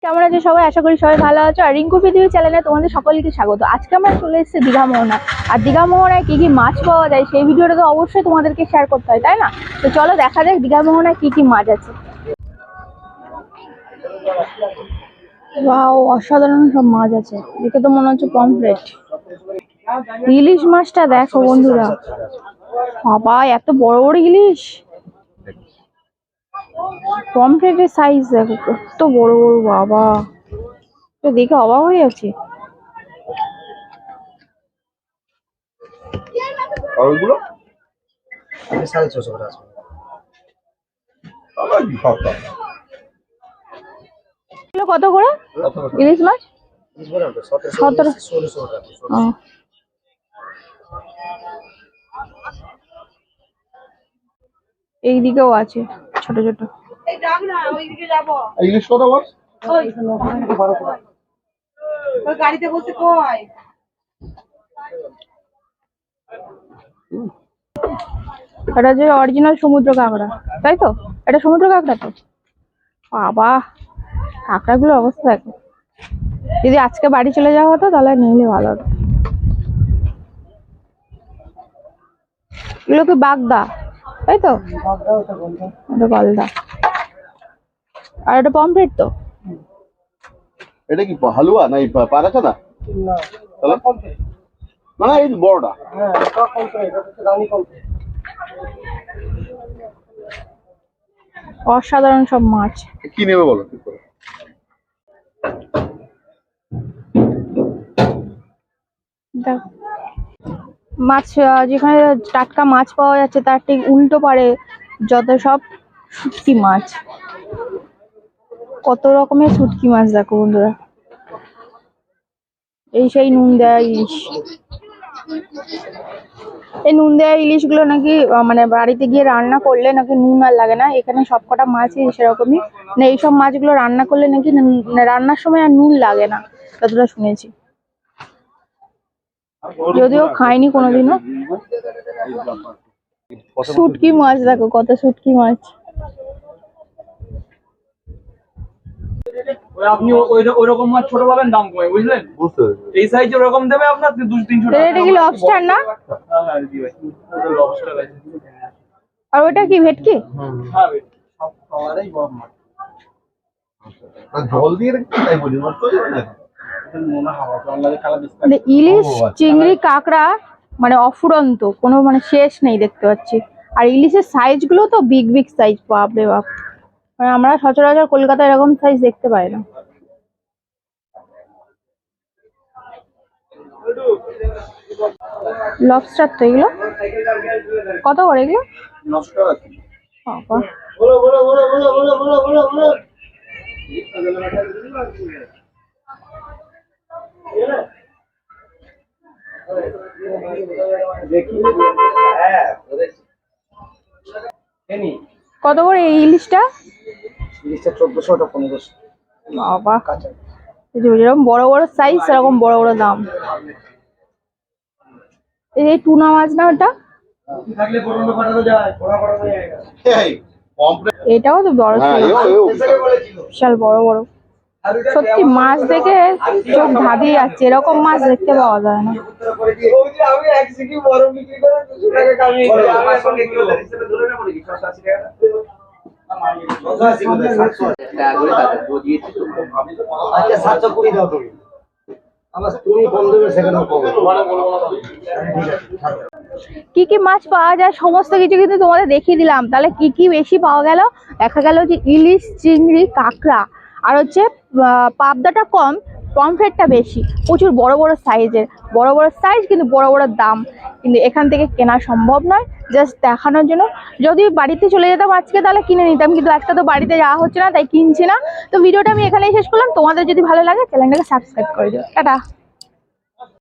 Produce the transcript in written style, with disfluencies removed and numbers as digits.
কেমন আছে সবাই? আশা করি সবাই ভালো আছো। আর রিঙ্কু পৃথিবী চ্যানেলে তোমাদের সকলকে স্বাগত। আজকে আমরা চলে এসেছি দীঘা মোহনায়। আর দীঘা মোহনায় কি কি মাছ পাওয়া যায় সেই ভিডিওটা তো অবশ্যই তোমাদেরকে শেয়ার করতে হয়, তাই না? তো চলো দেখা যাক দীঘা মোহনায় কি কি মাছ আছে। ওয়াও, অসাধারণ সব মাছ আছে। দেখে তো মনে হচ্ছে পমফ্রেট। ইলিশ মাছটা দেখো বন্ধুরা, বাবা এত বড় বড় ইলিশ। পমফ্রেটের সাইজ দেখো কত বড় বড়, বাবা তো দেখে অবাক হয়ে যাচ্ছে। কত করে ইলিশ মাছ? 17। এইদিকেও আছে ছোট ছোট। ইলিশ কত বল? গাড়িতে বসে কয় এটা যে অরিজিনাল সমুদ্র কাঁকড়া, তাই তো? এটা সমুদ্র কাঁকড়া তো। বাবা কাঁকড়াগুলোর অবস্থা দেখো। যদি আজকে বাড়ি চলে যাওয়া হতো তাহলে নিলে ভালো হতো। এগুলো কি বাগদা, তাই তো? এটা গলদা। আর এটা পমফ্রেট তো। এটা কি হালুয়া না পারাচা না? মানে এই বড়টা। অসাধারণ সব মাছ। কি নেবে বলো? মাছ যেখানে টাটকা মাছ পাওয়া যাচ্ছে তার ঠিক উল্টো পারে যত সব শুটকি মাছ। কত রকমের শুটকি মাছ দেখো বন্ধুরা। এই সেই নুন দেওয়া ইলিশ। এই নুন দেওয়া ইলিশ গুলো নাকি মানে বাড়িতে গিয়ে রান্না করলে নাকি নুন আর লাগে না। এখানে সবকটা মাছই সেরকমই, মানে এইসব মাছগুলো রান্না করলে নাকি রান্নার সময় আর নুন লাগে না, যতটা শুনেছি। যদিও খাইনি কোনোদিনও। শুটকি মাছ দেখো, কত শুটকি মাছ। আপনি ওইরকম মাছ ছোট পাবেন, দাম কমে, বুঝলেন? এই সাইজের ওরকম দেবে আপনার 200-300 টাকা। এটা কি লবস্টার না? হ্যাঁ জি ভাই, ওটা লবস্টার আছে। আর ওটা কি ভেটকি? হ্যাঁ ভাই, সব খাবারই বড় মাছ। জল দিয়ে রেখে তাই বলি নষ্ট হয়ে যাবে না। মানে ইলিশ, চিংড়ি, কাঁকড়া মানে অফুরন্ত, কোনো মানে শেষ নেই দেখতে পাচ্ছি। আর ইলিশের সাইজ গুলো তো বিগ বিগ সাইজ, বাপ রে বাপ। মানে আমরা সচরাচর কলকাতায় এরকম সাইজ দেখতে পাই না। লবস্টার তো এগুলো কত করে এগুলো? বাবা কত করে এই ইলিশটা? 1400 1500। বাবা যেরকম বড় বড় সাইজ সেরকম বড় বড় দাম। এই টুনা মাছ না ওটা? এটাও তো বড় সাইজ, বিশাল বড় বড়। সত্যি মাছ দেখে চোখ ধাঁধিয়ে যাচ্ছে, এরকম মাছ দেখতে পাওয়া যায় না। কি কি মাছ পাওয়া যায় সমস্ত কিছু কিন্তু তোমাদের দেখিয়ে দিলাম। তাহলে কি কি বেশি পাওয়া গেল? দেখা গেল যে ইলিশ, চিংড়ি, কাঁকড়া, আর হচ্ছে পাবদাটা কম, পমফ্রেটটা বেশি। প্রচুর বড় বড় সাইজের, বড় বড় সাইজ কিন্তু বড় বড় দাম। কিন্তু এখান থেকে কেনা সম্ভব নয়, জাস্ট দেখানোর জন্য। যদি বাড়িতে চলে যেতাম আজকে তাহলে কিনে নিতাম, কিন্তু আজকে তো বাড়িতে যাওয়া হচ্ছে না, তাই কিনছি না। তো ভিডিওটা আমি এখানেই শেষ করলাম। তোমাদের যদি ভালো লাগে চ্যানেলটাকে সাবস্ক্রাইব করে দিও। টাটা।